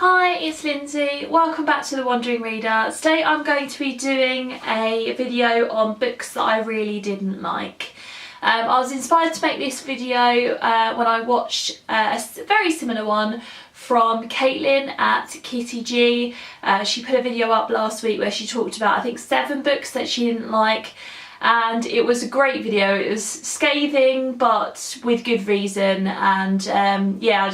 Hi, it's Lindsay. Welcome back to The Wandering Reader. Today I'm going to be doing a video on books that I really didn't like. I was inspired to make this video when I watched a very similar one from Caitlin at Kitty G. She put a video up last week where she talked about, I think, 7 books that she didn't like. And it was a great video. It was scathing but with good reason, and yeah,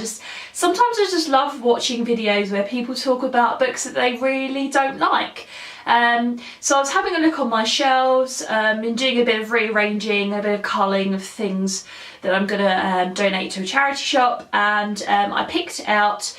sometimes I just love watching videos where people talk about books that they really don't like. So I was having a look on my shelves, and doing a bit of rearranging, a bit of culling of things that I'm going to donate to a charity shop, and I picked out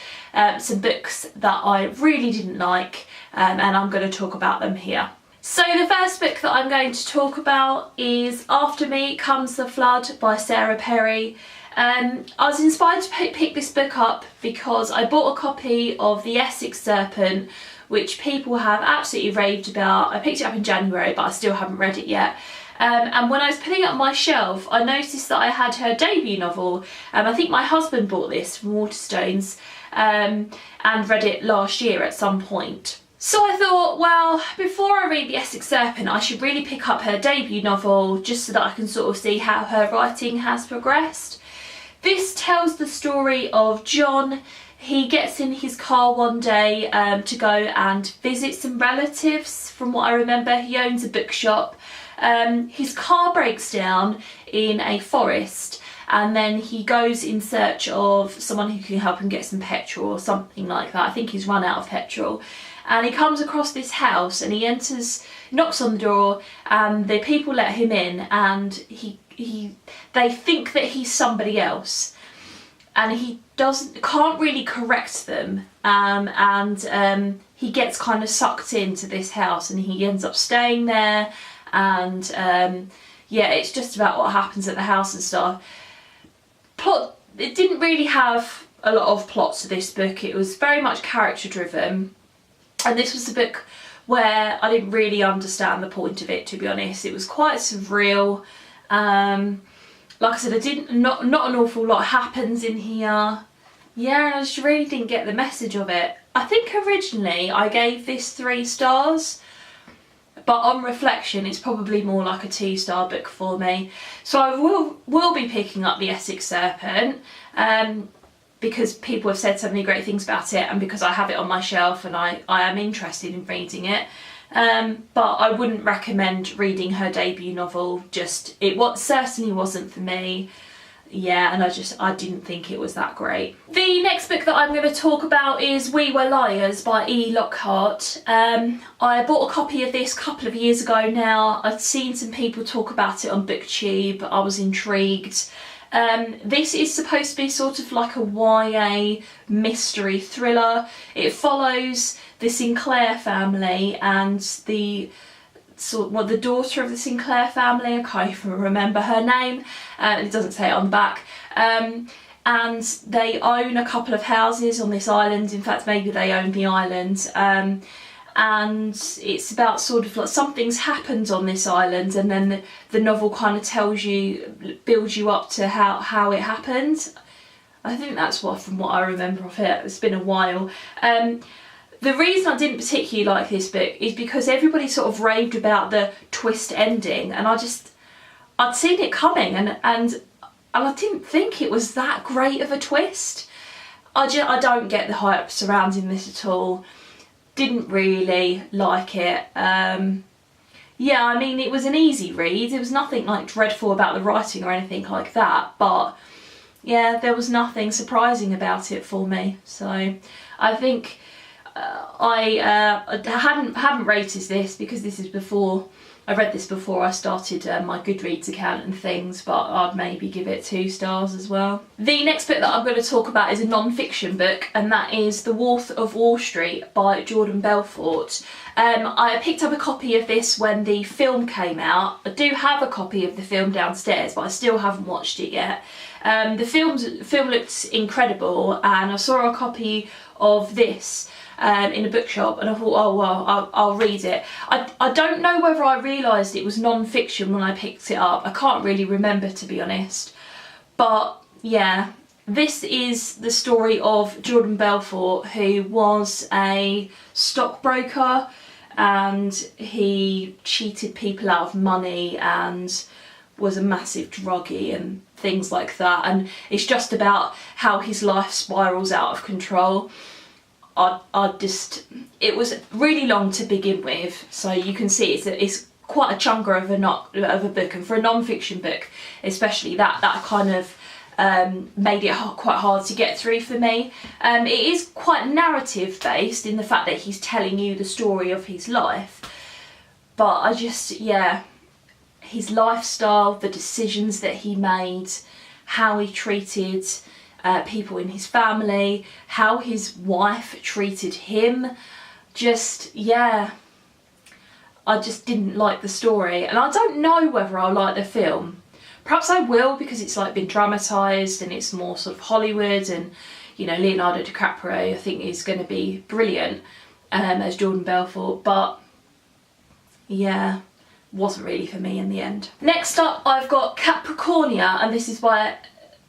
some books that I really didn't like, and I'm going to talk about them here. So the first book that I'm going to talk about is After Me Comes the Flood by Sarah Perry. I was inspired to pick this book up because I bought a copy of The Essex Serpent, which people have absolutely raved about. I picked it up in January, but I still haven't read it yet. And when I was putting it on my shelf, I noticed that I had her debut novel. I think my husband bought this from Waterstones and read it last year at some point. So I thought, well, before I read The Essex Serpent, I should really pick up her debut novel just so that I can sort of see how her writing has progressed. This tells the story of John. He gets in his car one day to go and visit some relatives. From what I remember, he owns a bookshop. His car breaks down in a forest, and then he goes in search of someone who can help him get some petrol or something like that. I think he's run out of petrol. And he comes across this house and he enters, knocks on the door, and the people let him in, and they think that he's somebody else, and he can't really correct them, and he gets kind of sucked into this house and he ends up staying there, and yeah, it's just about what happens at the house and stuff. It didn't really have a lot of plot to this book. It was very much character driven. And this was a book where I didn't really understand the point of it, to be honest. It was quite surreal. Like I said, not an awful lot happens in here. Yeah, and I just really didn't get the message of it. I think originally I gave this 3 stars, but on reflection it's probably more like a 2-star book for me. So I will be picking up The Essex Serpent, because people have said so many great things about it, and because I have it on my shelf and I am interested in reading it. But I wouldn't recommend reading her debut novel. It certainly wasn't for me. Yeah, and I didn't think it was that great. The next book that I'm going to talk about is We Were Liars by E. Lockhart. I bought a copy of this a couple of years ago now. I'd seen some people talk about it on BookTube. I was intrigued. This is supposed to be sort of like a YA mystery thriller. It follows the Sinclair family and the daughter of the Sinclair family. I can't even remember her name. It doesn't say it on the back. And they own a couple of houses on this island. In fact, maybe they own the island. And it's about sort of like something's happened on this island, and then the novel kind of builds you up to how it happened. I think that's from what I remember of it. It's been a while. The reason I didn't particularly like this book is because everybody sort of raved about the twist ending, and I'd seen it coming, and I didn't think it was that great of a twist. I don't get the hype surrounding this at all. Didn't really like it. Yeah, I mean, it was an easy read. There was nothing like dreadful about the writing or anything like that, but yeah, there was nothing surprising about it for me. So I think I haven't rated this because I read this before I started my Goodreads account and things, but I'd maybe give it 2 stars as well. The next book that I'm going to talk about is a non-fiction book, and that is The Wolf of Wall Street by Jordan Belfort. I picked up a copy of this when the film came out. I do have a copy of the film downstairs, but I still haven't watched it yet. The film looked incredible, and I saw a copy of this in a bookshop, and I thought, oh well, I'll read it. I don't know whether I realised it was non-fiction when I picked it up. I can't really remember, to be honest. But yeah, This is the story of Jordan Belfort, who was a stockbroker and he cheated people out of money and was a massive druggie and things like that, and it's just about how his life spirals out of control. It was really long to begin with, so you can see it's quite a chunker of a book, and for a non-fiction book especially, that kind of made it quite hard to get through for me. It is quite narrative based in the fact that he's telling you the story of his life, but his lifestyle, the decisions that he made, how he treated people in his family, how his wife treated him, I just didn't like the story, and I don't know whether I'll like the film. Perhaps I will, because it's like been dramatised and it's more sort of Hollywood, and you know, Leonardo DiCaprio I think is going to be brilliant as Jordan Belfort, but yeah, wasn't really for me in the end. Next up I've got Capricornia, and this is by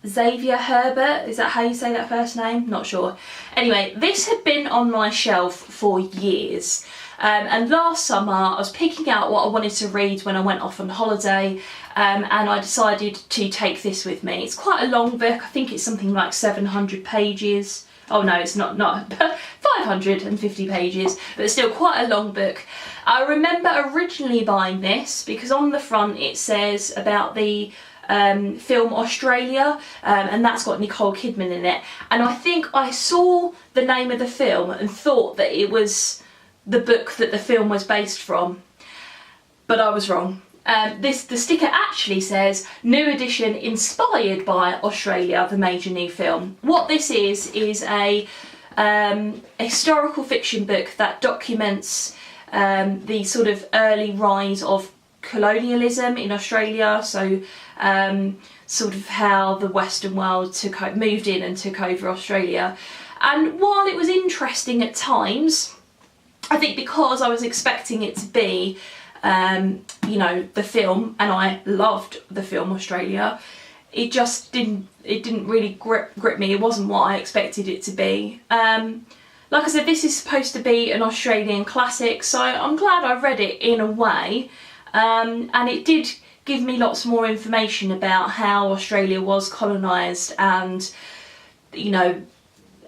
Xavier Herbert. Is that how you say that first name? Not sure. Anyway, this had been on my shelf for years. And last summer I was picking out what I wanted to read when I went off on holiday, and I decided to take this with me. It's quite a long book. I think it's something like 700 pages. Oh no, it's not 550 pages, but it's still quite a long book. I remember originally buying this because on the front it says about the film Australia, and that's got Nicole Kidman in it, and I think I saw the name of the film and thought that it was the book that the film was based from, but I was wrong. The sticker actually says new edition inspired by Australia, the major new film. What this is a historical fiction book that documents the sort of early rise of colonialism in Australia, so sort of how the Western world moved in and took over Australia. And while it was interesting at times, I think because I was expecting it to be, you know, the film, and I loved the film Australia, it just didn't really grip me. It wasn't what I expected it to be. Like I said, this is supposed to be an Australian classic, so I'm glad I read it in a way, and it did give me lots more information about how Australia was colonised, and you know,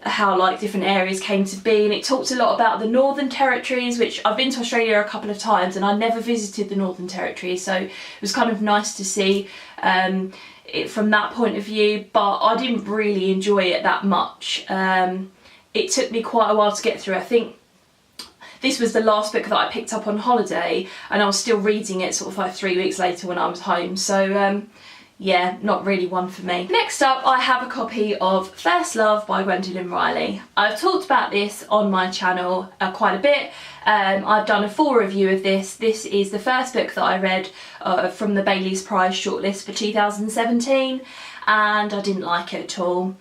how like different areas came to be, and it talked a lot about the Northern Territories, which I've been to Australia a couple of times and I never visited the Northern Territory, so it was kind of nice to see it from that point of view, but I didn't really enjoy it that much. It took me quite a while to get through. I think this was the last book that I picked up on holiday, and I was still reading it sort of like 3 weeks later when I was home, so yeah, not really one for me. Next up, I have a copy of First Love by Gwendolyn Riley. I've talked about this on my channel quite a bit. I've done a full review of this. This is the first book that I read from the Bailey's Prize shortlist for 2017, and I didn't like it at all.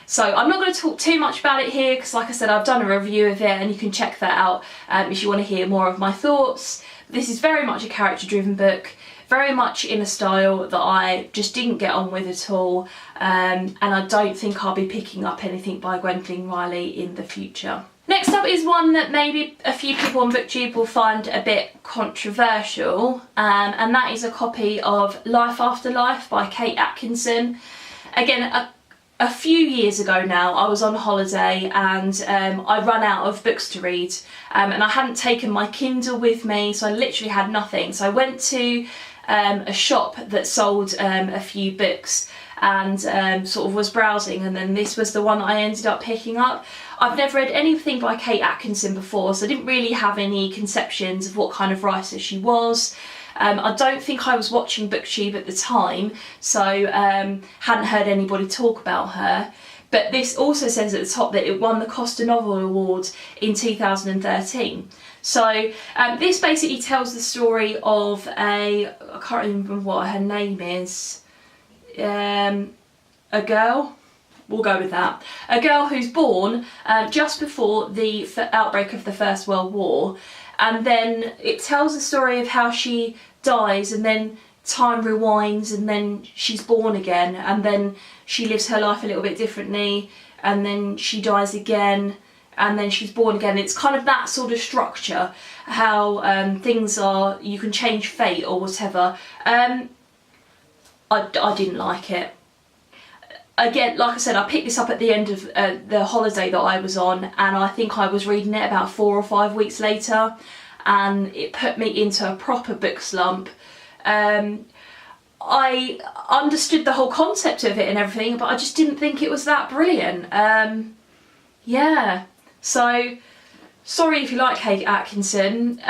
So I'm not going to talk too much about it here because, like I said, I've done a review of it and you can check that out if you want to hear more of my thoughts. This is very much a character-driven book, very much in a style that I just didn't get on with at all, and I don't think I'll be picking up anything by Gwendolyn Riley in the future. Next up is one that maybe a few people on BookTube will find a bit controversial, and that is a copy of Life After Life by Kate Atkinson. Again, a few years ago now, I was on holiday and I ran out of books to read, and I hadn't taken my Kindle with me, so I literally had nothing. So I went to a shop that sold a few books and sort of was browsing, and then this was the one that I ended up picking up. I've never read anything by Kate Atkinson before, so I didn't really have any conceptions of what kind of writer she was. I don't think I was watching BookTube at the time, so hadn't heard anybody talk about her. But this also says at the top that it won the Costa Novel Award in 2013. So this basically tells the story of I can't remember what her name is, a girl, we'll go with that, a girl who's born just before the outbreak of the First World War, and then it tells the story of how she dies and then time rewinds and then she's born again, and then she lives her life a little bit differently, and then she dies again, and then she's born again. It's kind of that sort of structure, how things are, you can change fate or whatever. I didn't like it. Again, like I said, I picked this up at the end of the holiday that I was on, and I think I was reading it about 4 or 5 weeks later, and it put me into a proper book slump. I understood the whole concept of it and everything, but I just didn't think it was that brilliant. Yeah, so sorry if you like Kate Atkinson.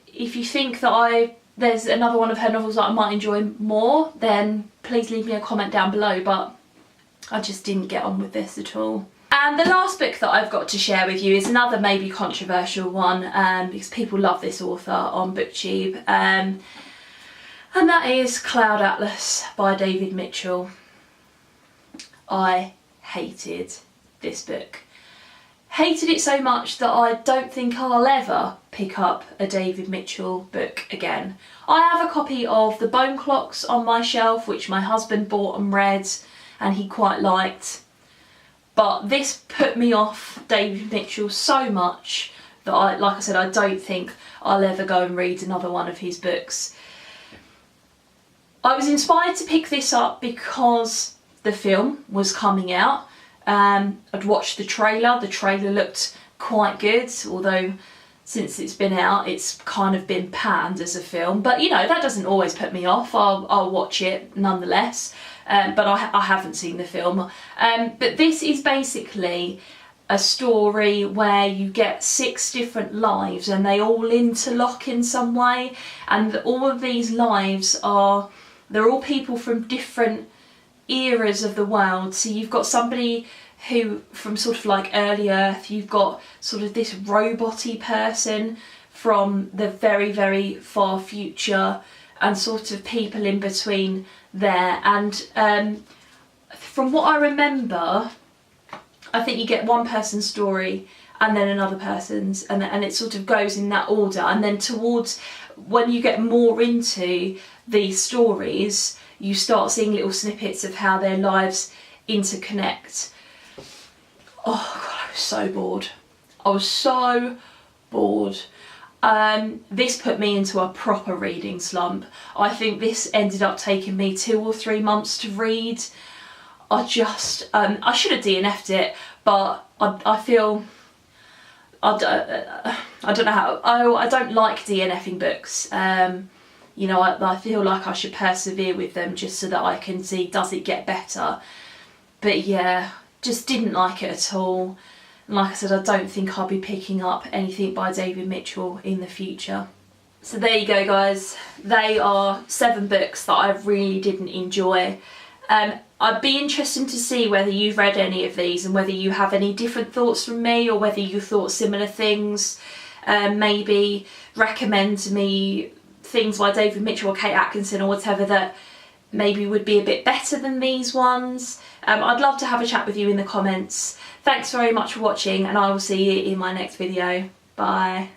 If you think that there's another one of her novels that I might enjoy more, then please leave me a comment down below, but I just didn't get on with this at all. And the last book that I've got to share with you is another maybe controversial one, because people love this author on BookTube, and that is Cloud Atlas by David Mitchell. I hated this book. Hated it so much that I don't think I'll ever pick up a David Mitchell book again. I have a copy of The Bone Clocks on my shelf, which my husband bought and read, and he quite liked. But this put me off David Mitchell so much that like I said, I don't think I'll ever go and read another one of his books. I was inspired to pick this up because the film was coming out. I'd watched the trailer looked quite good, although since it's been out it's kind of been panned as a film, but you know, that doesn't always put me off. I'll watch it nonetheless, but I haven't seen the film. But this is basically a story where you get 6 different lives and they all interlock in some way, and all of these lives they're all people from different eras of the world. So you've got somebody who from sort of like early Earth, you've got sort of this robot-y person from the very, very far future, and sort of people in between there. And from what I remember, I think you get one person's story and then another person's, and it sort of goes in that order. And then towards when you get more into these stories, you start seeing little snippets of how their lives interconnect. Oh God, I was so bored. I was so bored. This put me into a proper reading slump. I think this ended up taking me 2 or 3 months to read. I should have DNF'd it, but I feel, I don't know how, I don't like DNFing books. You know, I feel like I should persevere with them just so that I can see, does it get better? But yeah, just didn't like it at all. And like I said, I don't think I'll be picking up anything by David Mitchell in the future. So there you go, guys. They are 7 books that I really didn't enjoy. I'd be interested to see whether you've read any of these and whether you have any different thoughts from me, or whether you thought similar things. Maybe recommend to me things by David Mitchell or Kate Atkinson or whatever that maybe would be a bit better than these ones. I'd love to have a chat with you in the comments. Thanks very much for watching, and I will see you in my next video. Bye.